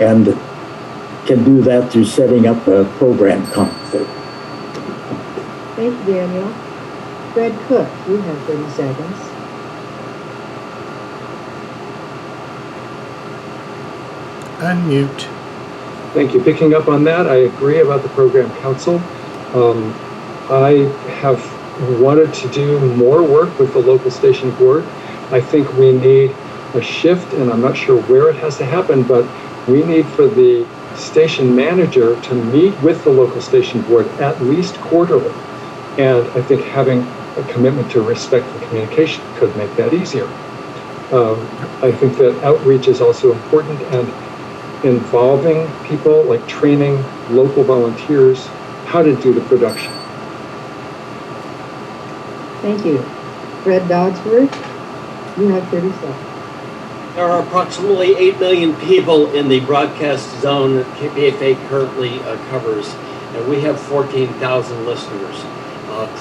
and can do that through setting up a program conflict. Thank you, Daniel. Fred Cook, you have 30 seconds. Unmute. Thank you. Picking up on that, I agree about the program council. I have wanted to do more work with the local station board. I think we need a shift, and I'm not sure where it has to happen, but we need for the station manager to meet with the local station board at least quarterly. And I think having a commitment to respectful communication could make that easier. I think that outreach is also important, and involving people, like training local volunteers how to do the production. Thank you. Fred Dodsworth, you have 30 seconds. There are approximately 8 million people in the broadcast zone that KPFA currently covers, and we have 14,000 listeners.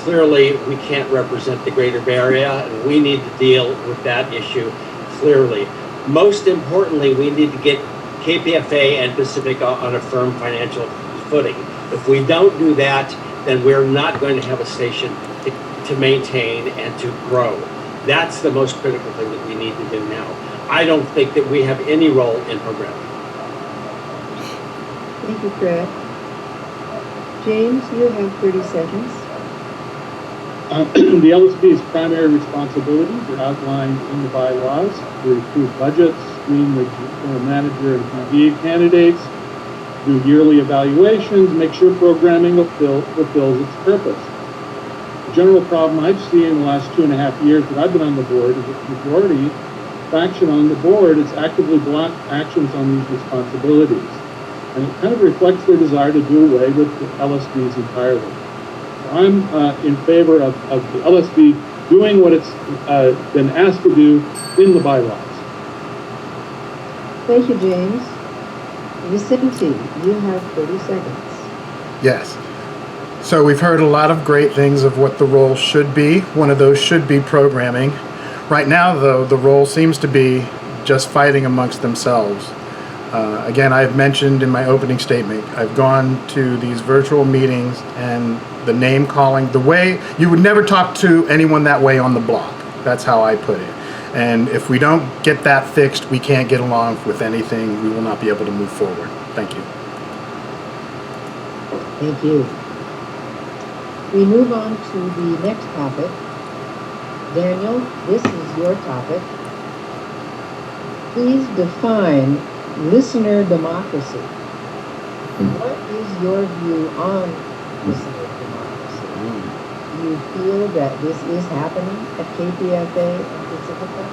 Clearly, we can't represent the greater Bay Area, and we need to deal with that issue clearly. Most importantly, we need to get KPFA and Pacifica on a firm financial footing. If we don't do that, then we're not going to have a station to maintain and to grow. That's the most critical thing that we need to do now. I don't think that we have any role in programming. Thank you, Fred. James, you have 30 seconds. The LSB's primary responsibilities are outlined in the bylaws. We approve budgets, screen the general manager and PDA candidates, do yearly evaluations, make sure programming fulfills its purpose. The general problem I've seen in the last 2.5 years that I've been on the board is that the majority faction on the board has actively blocked actions on these responsibilities. And it kind of reflects their desire to do away with the LSBs entirely. I'm in favor of the LSB doing what it's been asked to do in the bylaws. Thank you, James. Vicente, you have 30 seconds. Yes. So we've heard a lot of great things of what the role should be. One of those should be programming. Right now, though, the role seems to be just fighting amongst themselves. Again, I've mentioned in my opening statement, I've gone to these virtual meetings, and the name calling, the way you would never talk to anyone that way on the block. That's how I put it. And if we don't get that fixed, we can't get along with anything. We will not be able to move forward. Thank you. Thank you. We move on to the next topic. Daniel, this is your topic. Please define listener democracy. What is your view on listener democracy? Do you feel that this is happening at KPFA and Pacifica?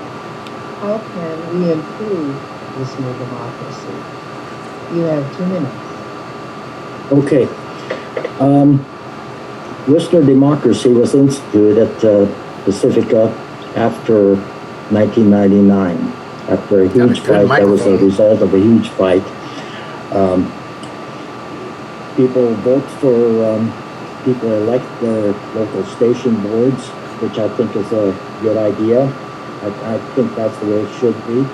How can we improve listener democracy? You have 2 minutes. Okay. Listener democracy was instituted at Pacifica after 1999. After a huge fight, that was a result of a huge fight. People vote for, people elect their local station boards, which I think is a good idea. I think that's the way it should be.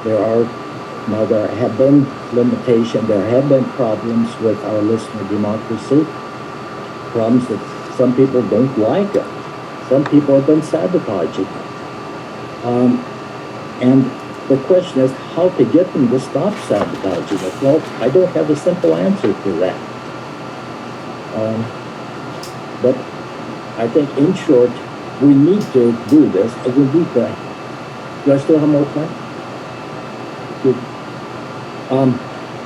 There have been limitations, there have been problems with our listener democracy, problems that some people don't like it. Some people have been sabotaging it. And the question is how to get them to stop sabotaging it. Well, I don't have a simple answer to that. But I think, in short, we need to do this. We need to. Do I still have more time? Good.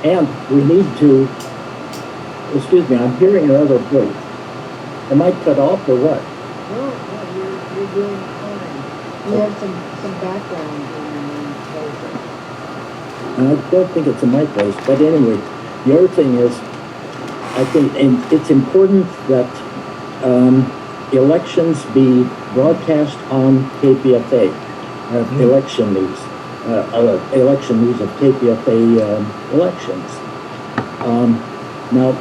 And we need to. Excuse me, I'm hearing another voice. Am I cut off or what? No, you're doing fine. You have some background in your voice. I don't think it's in my place, but anyway, the other thing is, I think, and it's important that elections be broadcast on KPFA, election news of KPFA elections. Now,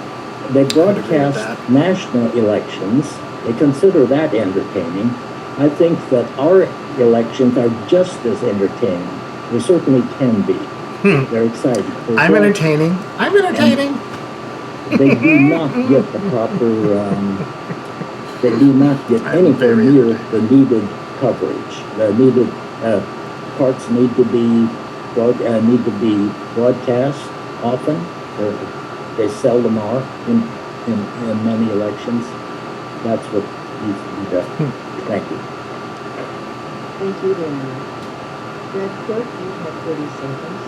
they broadcast national elections. They consider that entertaining. I think that our elections are just as entertaining. They certainly can be. They're excited. I'm entertaining. I'm entertaining. They do not get the proper, they do not get I'm anywhere very near the needed coverage. The needed, parts need to be broadcast often, or they seldom are in many elections. That's what needs to be done. Thank you. Thank you, Daniel. Fred Cook, you have 30 seconds.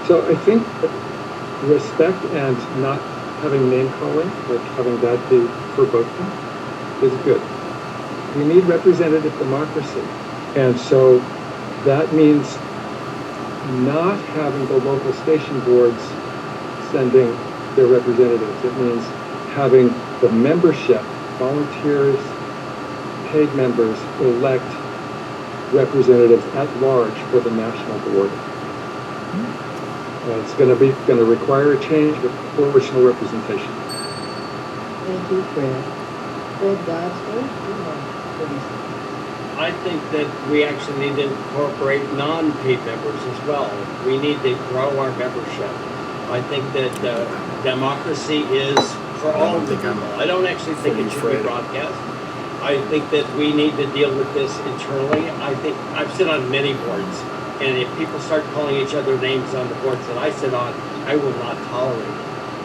So I think that respect and not having name calling, like having that be verboten, is good. We need representative democracy. And so that means not having the local station boards sending their representatives. It means having the membership, volunteers, paid members, elect representatives at large for the national board. It's going to require a change with proportional representation. Thank you, Fred. Fred Dodsworth, you have 30 seconds. I think that we actually need to incorporate non-paid members as well. We need to grow our membership. I think that democracy is for all of the people. I don't actually think it should be broadcast. I think that we need to deal with this internally. I think I've sit on many boards, and if people start calling each other names on the boards that I sit on, I will not tolerate it.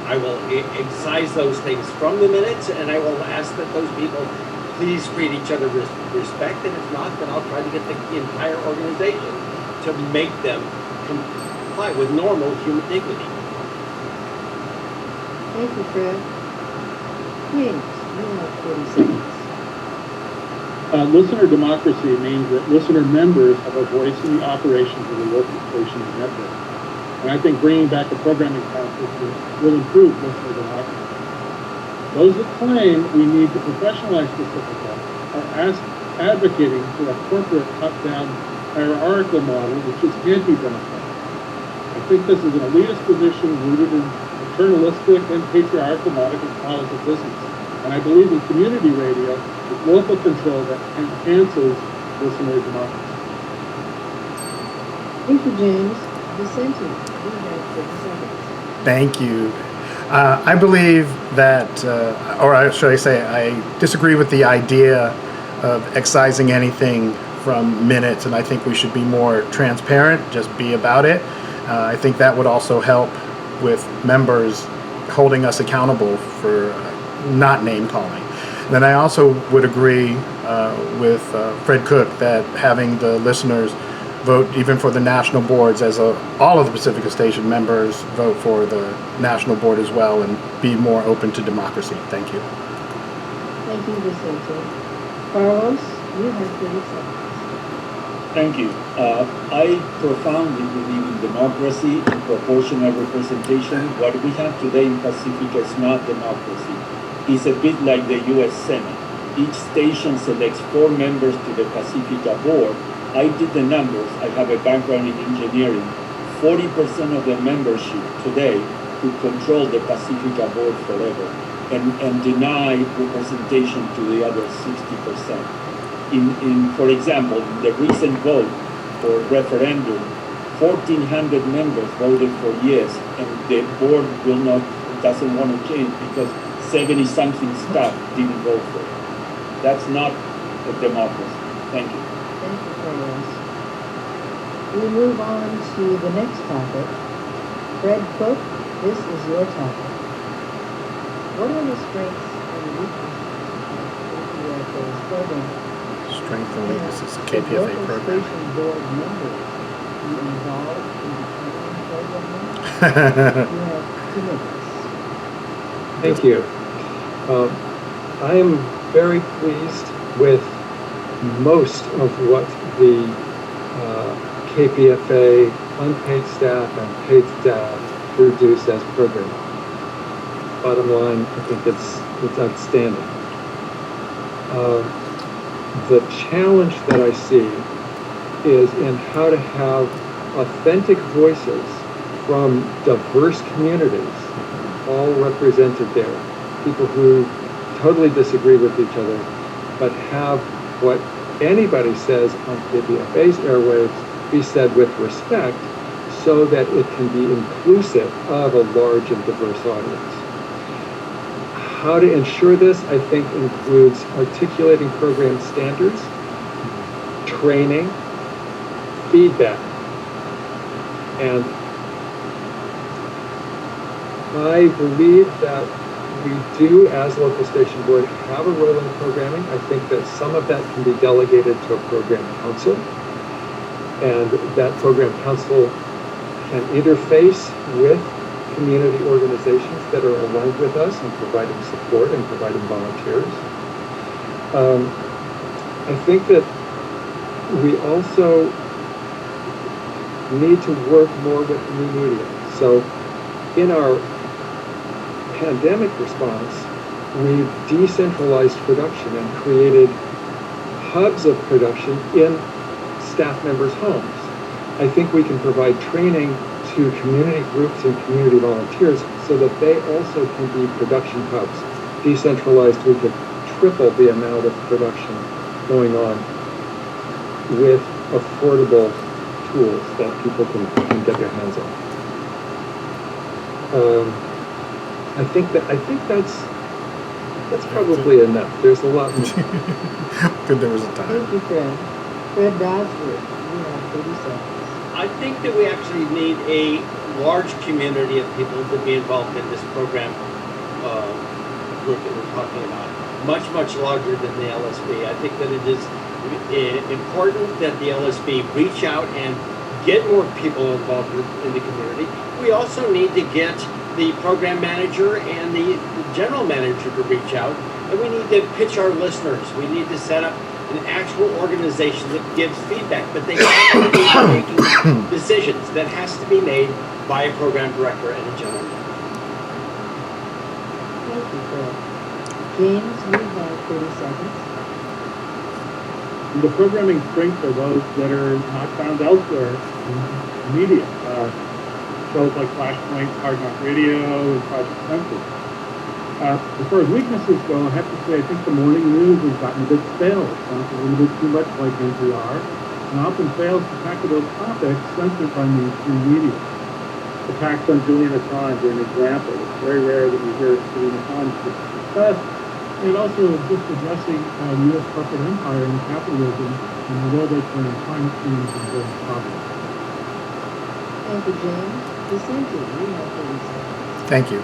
I will excise those things from the minutes, and I will ask that those people please treat each other with respect, and if not, then I'll try to get the entire organization to make them comply with normal human dignity. Thank you, Fred. James, you have 40 seconds. Listener democracy means that listener members have a voice in the operations of the local stations network. And I think bringing back a programming council will improve listener democracy. Those that claim we need to professionalize Pacifica are advocating for a corporate top-down hierarchical model which is anti-democratic. I think this is an elitist position rooted in paternalistic and patriarchal models of business. And I believe in community radio with local control that enhances listener democracy. Thank you, James. Vicente, you have 30 seconds. Thank you. I believe that, or should I say, I disagree with the idea of excising anything from minutes, and I think we should be more transparent, just be about it. I think that would also help with members holding us accountable for not name calling. Then I also would agree with Fred Cook that having the listeners vote even for the national boards as all of the Pacifica Station members vote for the national board as well and be more open to democracy. Thank you. Thank you, Vicente. Carlos, you have 30 seconds. Thank you. I profoundly believe in democracy and proportional representation. What we have today in Pacifica is not democracy. It's a bit like the U.S. Senate. Each station selects 4 members to the Pacifica board. I did the numbers. I have a background in engineering. 40% of the membership today could control the Pacifica board forever and deny representation to the other 60%. For example, in the recent vote for referendum, 1,400 members voted for yes, and the board doesn't want to change because 70-something staff didn't vote for it. That's not a democracy. Thank you. Thank you, Carlos. We move on to the next topic. Fred Cook, this is your topic. What are the strengths and weaknesses of KPFA's program? Strength and weaknesses of And KPFA local program. station board members be involved in determining programming? You have 2 minutes. Thank you. I am very pleased with most of what the KPFA unpaid staff and paid staff produce as programming. Bottom line, I think it's outstanding. The challenge that I see is in how to have authentic voices from diverse communities all represented there. People who totally disagree with each other, but have what anybody says on KPFA's airwaves be said with respect so that it can be inclusive of a large and diverse audience. How to ensure this, I think, includes articulating program standards, training, feedback, and I believe that we do, as local station board, have a role in programming. I think that some of that can be delegated to a program council, and that program council can interface with community organizations that are aligned with us in providing support and providing volunteers. I think that we also need to work more with new media. So in our pandemic response, we've decentralized production and created hubs of production in staff members' homes. I think we can provide training to community groups and community volunteers so that they also can be production hubs. Decentralized, we could triple the amount of production going on with affordable tools that people can get their hands on. I think that's probably enough. There's a lot more. Good, there was a time. Thank you, Fred. Fred Doddsworth, you have 30 seconds. I think that we actually need a large community of people to be involved in this program group that we're talking about. Much, much larger than the LSB. I think that it is important that the LSB reach out and get more people involved in the community. We also need to get the program manager and the general manager to reach out, and we need to pitch our listeners. We need to set up an actual organization that gives feedback, but they have to be making decisions that has to be made by a program director and a general manager. Thank you, Fred. James, you have 30 seconds. The programming strengths are those that are not found elsewhere in media. Shows like Flashpoint, Hard Knock Radio, and Project Census. As far as weaknesses go, I have to say I think the morning news has gotten a bit stale. It sounds a little bit too much like NPR, and often fails to tackle those topics censored by mainstream media. Attacks on Julian Assange are an example. It's very rare that you hear Julian Assange discussed. And it also is just addressing U.S. corporate empire and capitalism and the role they play in climate change and those topics. Thank you, James. Vicente, you have 30 seconds. Thank you.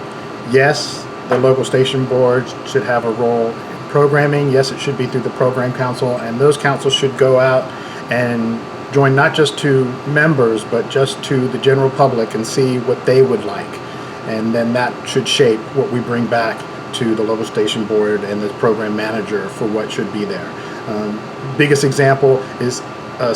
Yes, the local station boards should have a role in programming. Yes, it should be through the program council, and those councils should go out and join not just to members, but just to the general public and see what they would like. And then that should shape what we bring back to the local station board and the program manager for what should be there. Biggest example is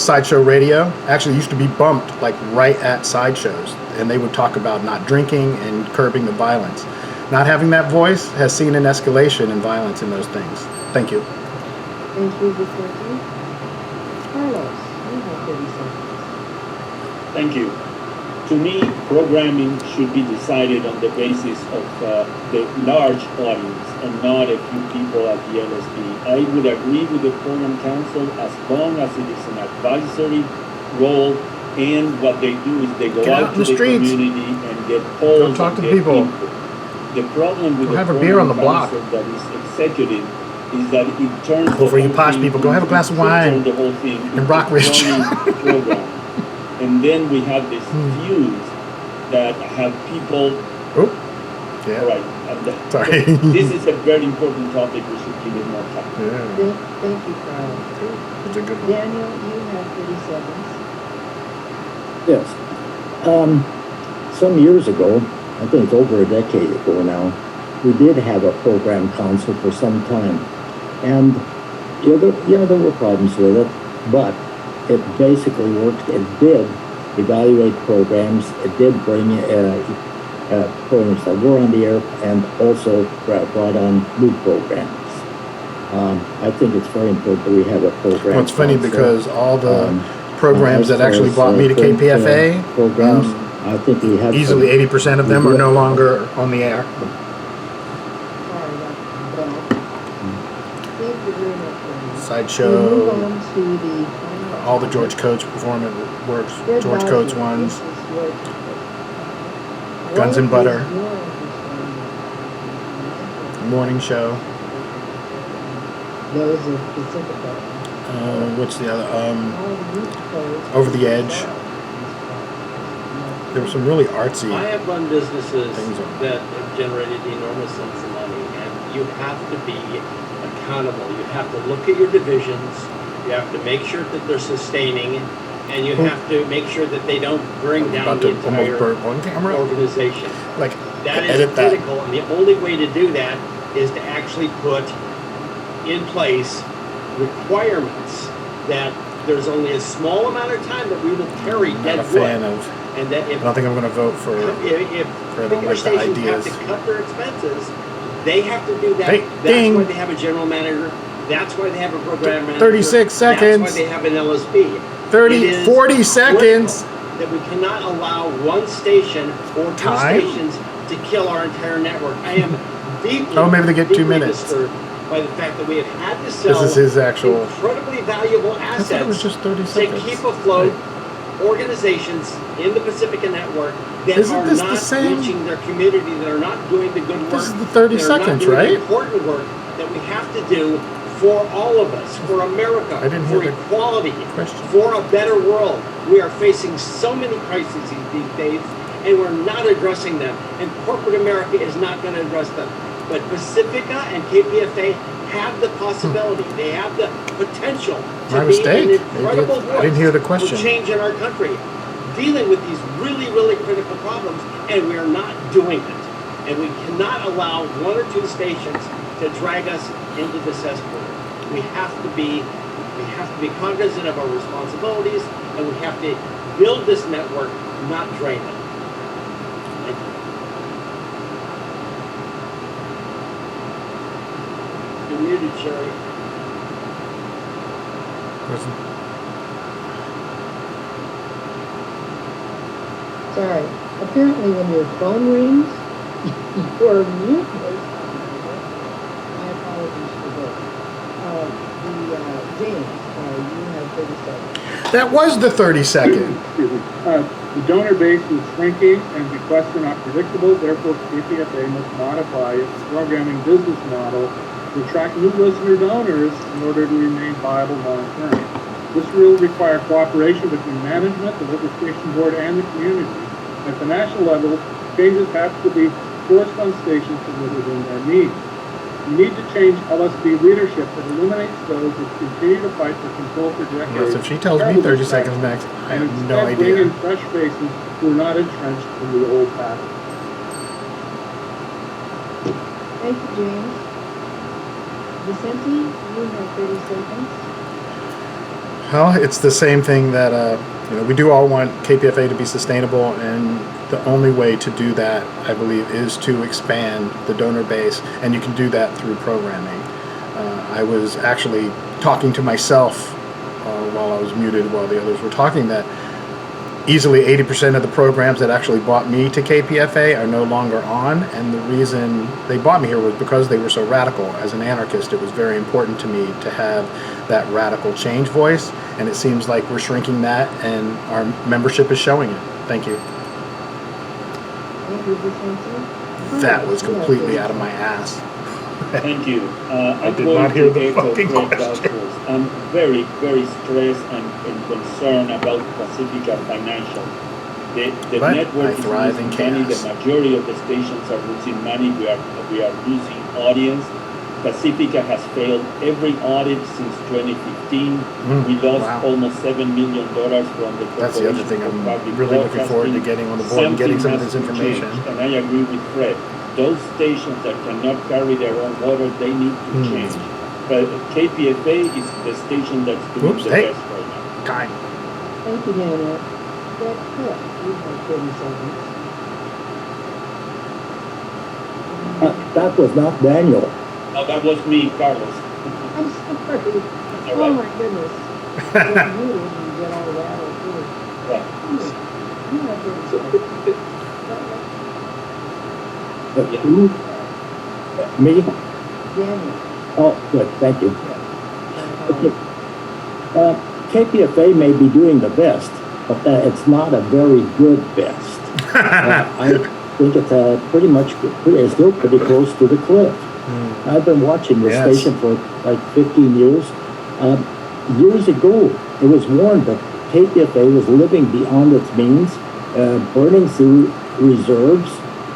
Sideshow Radio. Actually used to be bumped like right at sideshows, and they would talk about not drinking and curbing the violence. Not having that voice has seen an escalation in violence in those things. Thank you. Thank you, Vicente. Carlos, you have 30 seconds. Thank you. To me, programming should be decided on the basis of the large audience and not a few people at the LSB. I would agree with the program council as long as it is an advisory role, and what they do is they go out to the community and get polls. Go talk to people. The problem with Go the have a beer on the block. council that is executive is that it turns Go for you posh people. Go have a glass of wine the whole thing in Rockridge. program. And then we have this fuse that have people. Oh, yeah. All right. Sorry. This is a very important topic. We should give it more time. Yeah, Thank you, Carlos. it's a good one. Daniel, you have 30 seconds. Yes. Some years ago, I think it's over a decade ago now, we did have a program council for some time. And there were problems with it, but it basically worked. It did evaluate programs. It did bring programs that were on the air and also brought on new programs. I think it's very important that we have a program. Well, it's funny council. because all the programs that actually brought me to KPFA, programs, I think we have easily 80% of them are no longer on the air. Sorry, Dr. Bell. Thank you very much, Daniel. Sideshow, We move on to the final all the George topic. Coates performance works, Fred George Bowser, Coates ones, this is your topic. Guns What and Butter. is your understanding of Morning Show. those of Pacifica? What's the other? How do you propose Over the to Edge. solve these There were some really artsy. I have run businesses Things are- that have generated enormous sums of money, and you have to be accountable. You have to look at your divisions. You have to make sure that they're sustaining, and you have to make sure that they don't bring down About the to almost entire burn one camera. organization. Like, That is edit that. critical, and the only way to do that is to actually put in place requirements that there's only a small amount of time that we will carry I'm dead not a fan wood, of. and that I if don't think I'm going to vote for. if I don't bigger like the stations have ideas. to cut their expenses, they have to do that. Hey, That's ding. why they have a general manager. That's why they have a program manager. 36 seconds. That's why they have an LSP. 30, It is 40 seconds. critical that we cannot allow one station or two Time? stations to kill our entire network. I am deeply, Oh, maybe they get 2 deeply minutes. disturbed by the fact that we have had to sell This is his actual. incredibly valuable I thought it was assets just 30 to seconds. keep afloat organizations in the Pacifica network that Isn't are this the not same? reaching their community, that are not doing the good work. This is the 30 that are not seconds, doing right? The important work that we have to do for all of us, for America, I didn't hear for the equality, question. for a better world. We are facing so many crises these days, and we're not addressing them. And corporate America is not going to address them. But Pacifica and KPFA have the possibility. They have the potential to My be mistake. an Maybe incredible I didn't hear the voice question. for change in our country, dealing with these really, really critical problems, and we are not doing it. And we cannot allow one or two stations to drag us into the cesspool. We have to be cognizant of our responsibilities, and we have to build this network, not drain it. Thank you. You're muted, Sherry. Sorry. Apparently, when your phone rings, your mute was on. My apologies for both. James, you have 30 seconds. That was the 30 second. Excuse me. The donor base is shrinking and requests are not predictable. Therefore, KPFA must modify its programming business model to attract new listener donors in order to remain viable long term. This will require cooperation between management, the local station board, and the community. At the national level, changes have to be forced on stations to live within their means. We need to change LSB leadership that eliminates those who continue to fight for control for decades. Yes, if she tells me Terrible 30 distraction. seconds next, I And have no instead bring in idea. fresh faces who are not entrenched in the old pattern. Thank you, James. Vicente, you have 30 seconds. Well, it's the same thing that we do all want KPFA to be sustainable, and the only way to do that, I believe, is to expand the donor base, and you can do that through programming. I was actually talking to myself while I was muted while the others were talking that easily 80% of the programs that actually brought me to KPFA are no longer on, and the reason they brought me here was because they were so radical. As an anarchist, it was very important to me to have that radical change voice, and it seems like we're shrinking that, and our membership is showing it. Thank you. Thank you, Vicente. That was completely out of my ass. Thank you. I did not hear the fucking Fred question. Bowser. I'm very, very stressed and concerned about Pacifica Financial. The But network I is thrive in losing money. chaos. The majority of the stations are losing money. We are losing audience. Pacifica has failed every audit since 2015. We lost wow. almost $7 million from the That's the other Corporation thing for I'm Public really looking forward to Broadcasting. getting on the board and getting some of this Something has to information. change, and I agree with Fred. Those stations that cannot carry their own water, they need to change. But KPFA is the station that's doing the best right now. Time. Thank you, Daniel. That cut, you have 30 seconds. That was not Daniel. Oh, that was me, Carlos. I'm sorry. all Oh right. my goodness. You're muted and you get all rattled too. Right. You have 30 seconds. Who? Me? Daniel. Oh, good, thank you. My Okay. KPFA may be doing the best, but it's not a very good best. I think it's it's still pretty close to the cliff. I've been watching this station for like 15 years. Years ago, it was warned that KPFA was living beyond its means, burning through reserves,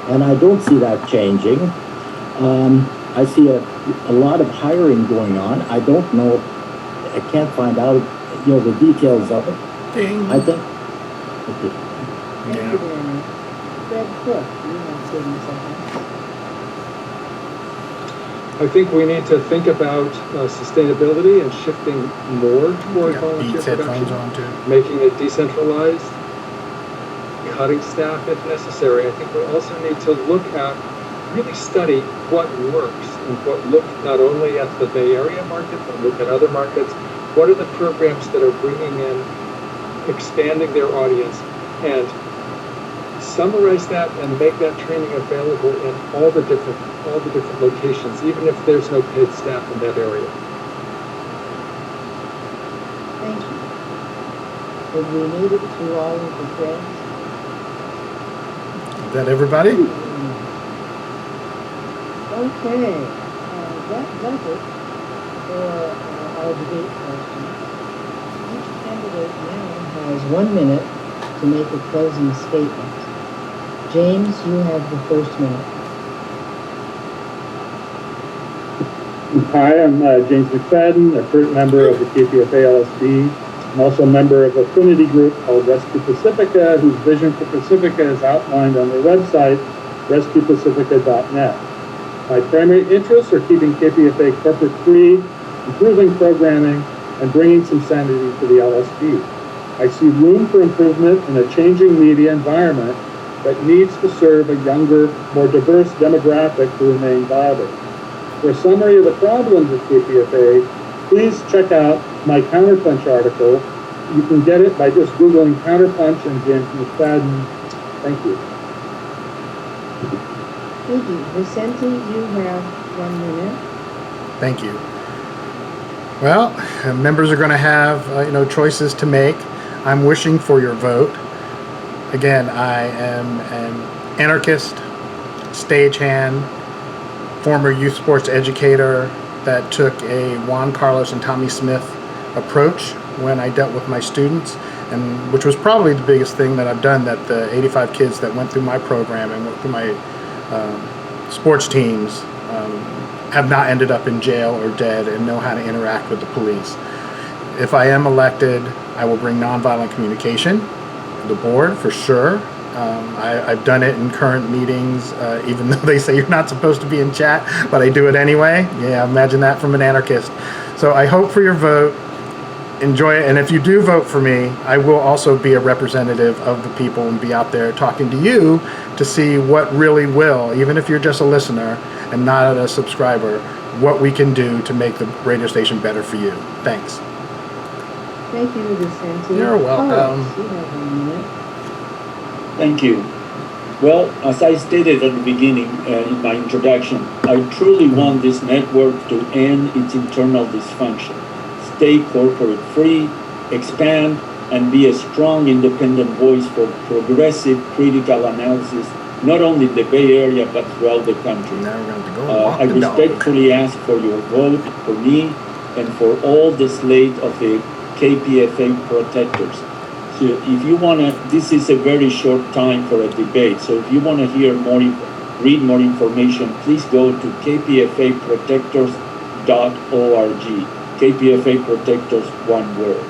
and I don't see that changing. I see a lot of hiring going on. I don't know, I can't find out, the details of it. Ding. I think. Thank you very much. Fred Cook, you have 30 seconds. I think we need to think about sustainability and shifting more toward volunteer Beats headphones production, on too. making it decentralized, cutting staff if necessary. I think we also need to look at, really study what works and what look not only at the Bay Area market, but look at other markets. What are the programs that are bringing in, expanding their audience, and summarize that and make that training available in all the different locations, even if there's no paid staff in that area. Thank you. Have we made it through all of the threads? Is that everybody? Okay, that does it for our debate questions. Each candidate now has 1 minute to make a closing statement. James, you have the first minute. Hi, I'm James McFadden, a current member of the KPFA LSB. I'm also a member of a affinity group called Rescue Pacifica, whose vision for Pacifica is outlined on their website, rescuepacifica.net. My primary interests are keeping KPFA corporate free, improving programming, and bringing some sanity to the LSB. I see room for improvement in a changing media environment that needs to serve a younger, more diverse demographic to remain viable. For a summary of the problems at KPFA, please check out my Counterpunch article. You can get it by just Googling Counterpunch and James McFadden. Thank you. Thank you. Vicente, you have 1 minute. Thank you. Well, members are going to have choices to make. I'm wishing for your vote. Again, I am an anarchist, stagehand, former youth sports educator that took a Juan Carlos and Tommy Smith approach when I dealt with my students, and which was probably the biggest thing that I've done, that the 85 kids that went through my program and went through my sports teams have not ended up in jail or dead and know how to interact with the police. If I am elected, I will bring nonviolent communication to the board for sure. I've done it in current meetings, even though they say you're not supposed to be in chat, but I do it anyway. Yeah, imagine that from an anarchist. So I hope for your vote. Enjoy it. And if you do vote for me, I will also be a representative of the people and be out there talking to you to see what really will, even if you're just a listener and not a subscriber, what we can do to make the radio station better for you. Thanks. Thank you, Vicente. You're welcome. Carlos, you have 1 minute. Thank you. Well, as I stated at the beginning in my introduction, I truly want this network to end its internal dysfunction, stay corporate free, expand, and be a strong independent voice for progressive critical analysis, not only in the Bay Area, but throughout the country. Now we're going to go and walk I the dog. respectfully ask for your vote for me and for all the slate of the KPFA protectors. So if you want to, this is a very short time for a debate, so if you want to hear more, read more information, please go to kpfaprotectors.org. KPFA Protectors, one word.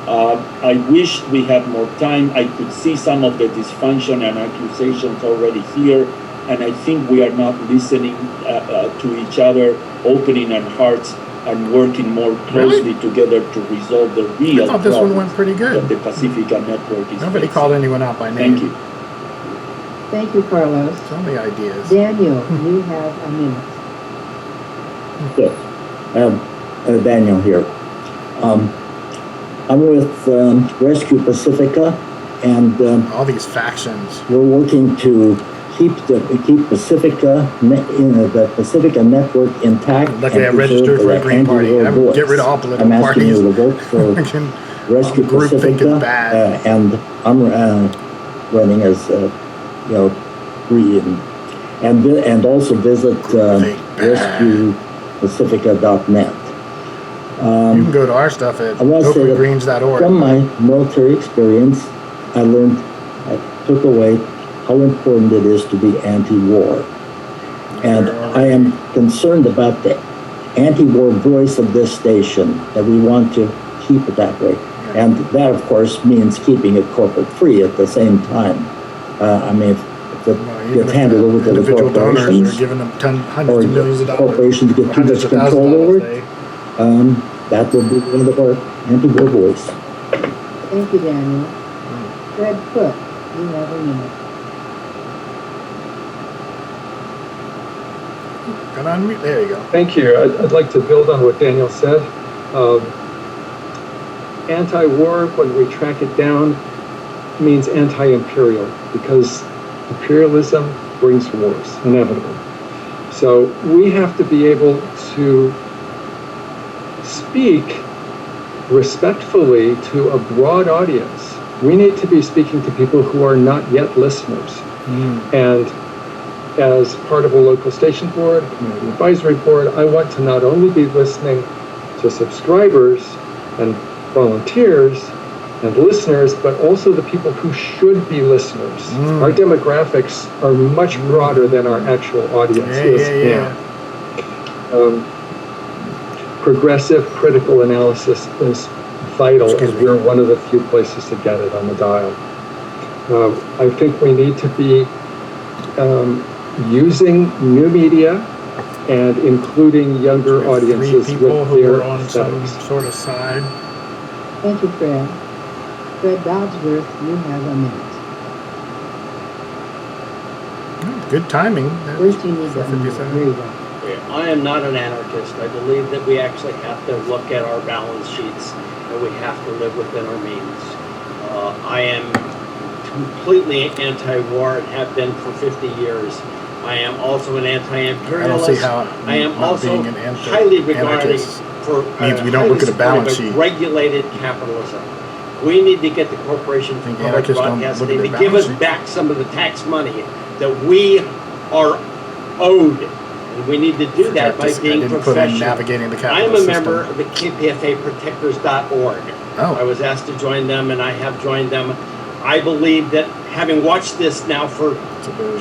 I wish we had more time. I could see some of the dysfunction and accusations already here, and I think we are not listening to each other, opening our hearts and working more closely together to resolve the real I thought this one problems went pretty good. that the Pacifica network is Nobody facing. called anyone out by name. Thank you. Thank you, Carlos. So many ideas. Daniel, you have a minute. Yes. Daniel here. I'm with Rescue Pacifica, and All these factions. we're working to keep Pacifica, the Pacifica network intact. Luckily, I and registered preserve for a the Green Party. anti-war voice. Get rid of all political I'm asking parties. you to vote for Rescue group think Pacifica, it's bad. and I'm running as green, and also visit rescuepacifica.net. You can go to our stuff at I want to say that oaklandgreens.org. from my military experience, I took away how important it is to be anti-war. And I am concerned about the anti-war voice of this station, that we want to keep it that way. And that, of course, means keeping it corporate free at the same time. I mean, if it gets handed over to the individual donors corporations, are giving them hundreds or of millions of dollars, corporations get too hundreds much of thousands control of over dollars, it, that will be the end of our anti-war voice. Thank you, Daniel. Fred Cook, you have a minute. Got on mute. There you go. Thank you. I'd like to build on what Daniel said. Anti-war, when we track it down, means anti-imperial, because imperialism brings wars, inevitably. So we have to be able to speak respectfully to a broad audience. We need to be speaking to people who are not yet listeners. And as part of a local station board, community advisory board, I want to not only be listening to subscribers and volunteers and listeners, but also the people who should be listeners. Our demographics are much broader than our actual audience is now. Progressive critical analysis is vital, and we're one of the few places to get it on the dial. I think we need to be using new media and including younger audiences Three people with who their were on some aesthetics. sort of side. Thank you, Fred. Fred Dodsworth, you have a minute. Good timing. First, you need to unmute. 57. There you go. I am not an anarchist. I believe that we actually have to look at our balance sheets and we have to live within our means. I am completely anti-war and have been for 50 years. I am also an anti-imperialist. I don't see how I am not also being an highly regarded anarchist for means we don't look at a balance sheet. regulated capitalism. We need to get the Corporation for Think Public anarchists don't Broadcasting look at to their give balance us sheet? back some of the tax money that we are owed. And we need to do that by being put in professional. navigating the I am capitalist a member system. of the KPFAprotectors.org. Oh. I was asked to join them, and I have joined them. I believe that, having watched this now for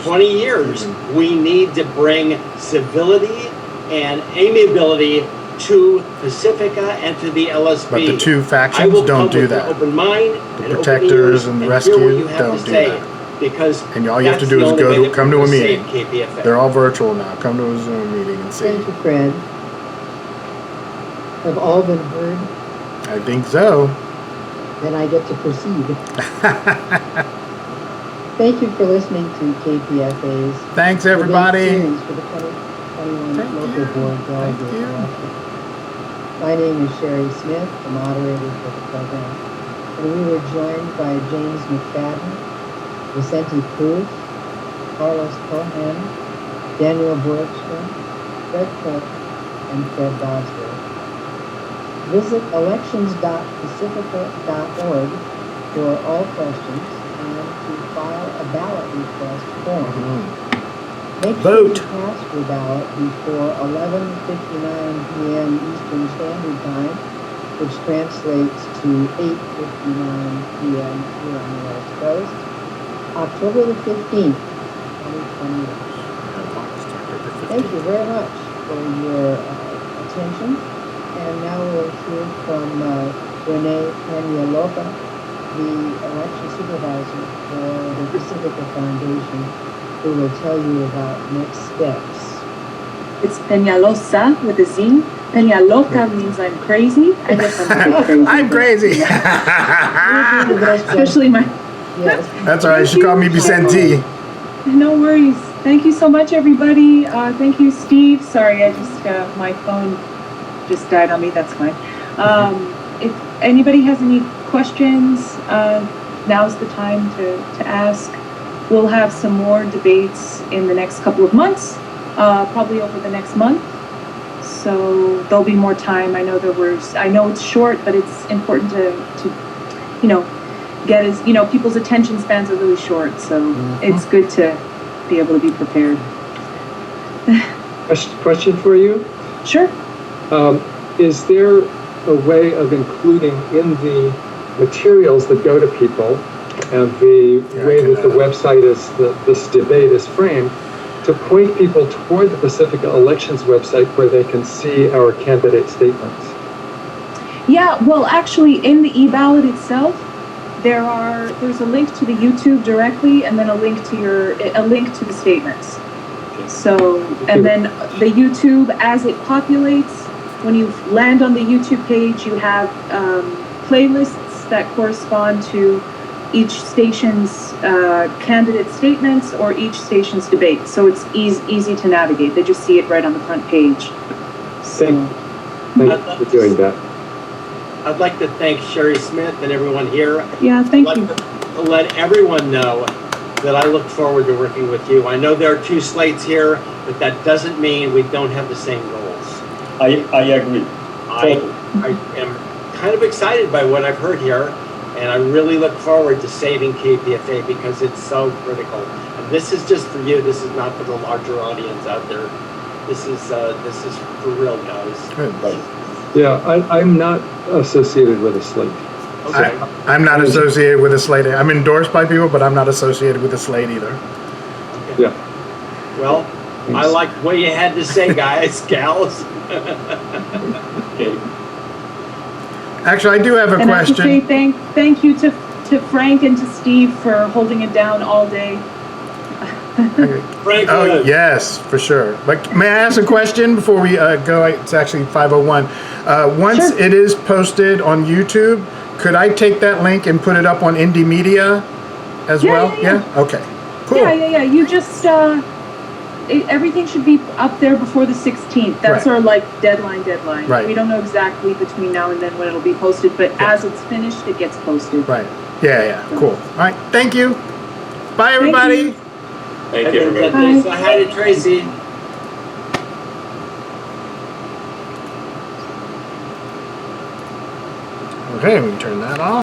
20 years, we need to bring civility and amiability to Pacifica and to the LSB. But the two I factions will don't come do with that. an open mind, The and open protectors ears, and the hear what rescue you have don't to do say, that. because And all you have to that's do the is only way that come we're to a gonna meeting. save KPFA. They're all virtual now. Come to a Zoom meeting and see. Thank you, Fred. Have all been heard? I think so. Then I get to proceed. Thank you for listening to KPFA's Thanks, debate everybody. series for the 2021 Thank local you. board Thank delegate you. election. My name is Sherry Smith, the moderator for the program, and we were joined by James McFadden, Vicente Cruz, Carlos Cohen, Daniel Borgstrom, Fred Cook, and Fred Dodsworth. Visit elections.pacifica.org for all questions and to file a ballot request form. Make sure Vote. you cast your ballot before 11:59 p.m. Eastern Standard Time, which translates to 8:59 p.m. here on the West Coast, October the 15th, 2021. Thank you very much for your attention. And now we'll hear from Renee Peñalosa, the election supervisor for the Pacifica Foundation, who will tell you about next steps. It's Peñalosa with a Z. Peñaloca means I'm crazy. I guess I'm a bit crazy. I'm crazy. Especially my... Yes. That's all right. She called me Vicente. No worries. Thank you so much, everybody. Thank you, Steve. Sorry, I just, my phone just died on me. That's fine. If anybody has any questions, now's the time to ask. we'll have some more debates in the next couple of months, probably over the next month. So there'll be more time. I know it's short, but it's important to get people's attention spans are really short. So it's good to be able to be prepared. Question for you. Sure. Is there a way of including in the materials that go to people and the way that the website this debate is framed, to point people toward the Pacifica Elections website where they can see our candidate statements? Yeah, well, actually, in the e-ballot itself, there's a link to the YouTube directly, and then a link to the statements. So, and then the YouTube, as it populates, when you land on the YouTube page, you have playlists that correspond to each station's candidate statements or each station's debate. So it's easy to navigate. They just see it right on the front page. Thank you for doing that. I'd like to thank Sherry Smith and everyone here. Yeah, thank you. To let everyone know that I look forward to working with you. I know there are two slates here, but that doesn't mean we don't have the same goals. I agree. I am kind of excited by what I've heard here, and I really look forward to saving KPFA because it's so critical. And this is just for you. This is not for the larger audience out there. This is for real, guys. Good. Yeah, I'm not associated with a slate. Okay. I'm not associated with a slate. I'm endorsed by people, but I'm not associated with a slate either. Okay. Yeah. Well, I like what you had to say, guys, gals. Okay. Actually, I do have a And I have to question. say thank you to Frank and to Steve for holding it down all day. Frank, Oh, yes, for sure. But may I ask a question before we go? It's actually 5:01. Once Sure. it is posted on YouTube, could I take that link and put it up on Indie Media as Yeah, well? yeah. Okay. Cool. Yeah. You just everything should be up there before the 16th. That's Right. our deadline. Right. We don't know exactly between now and then when it'll be posted, but as it's finished, it gets posted. Right. Yeah. Cool. All right. Thank you. Bye, everybody. you. Thank you, everybody. Bye. Say hi to Tracy. Okay, we can turn that off.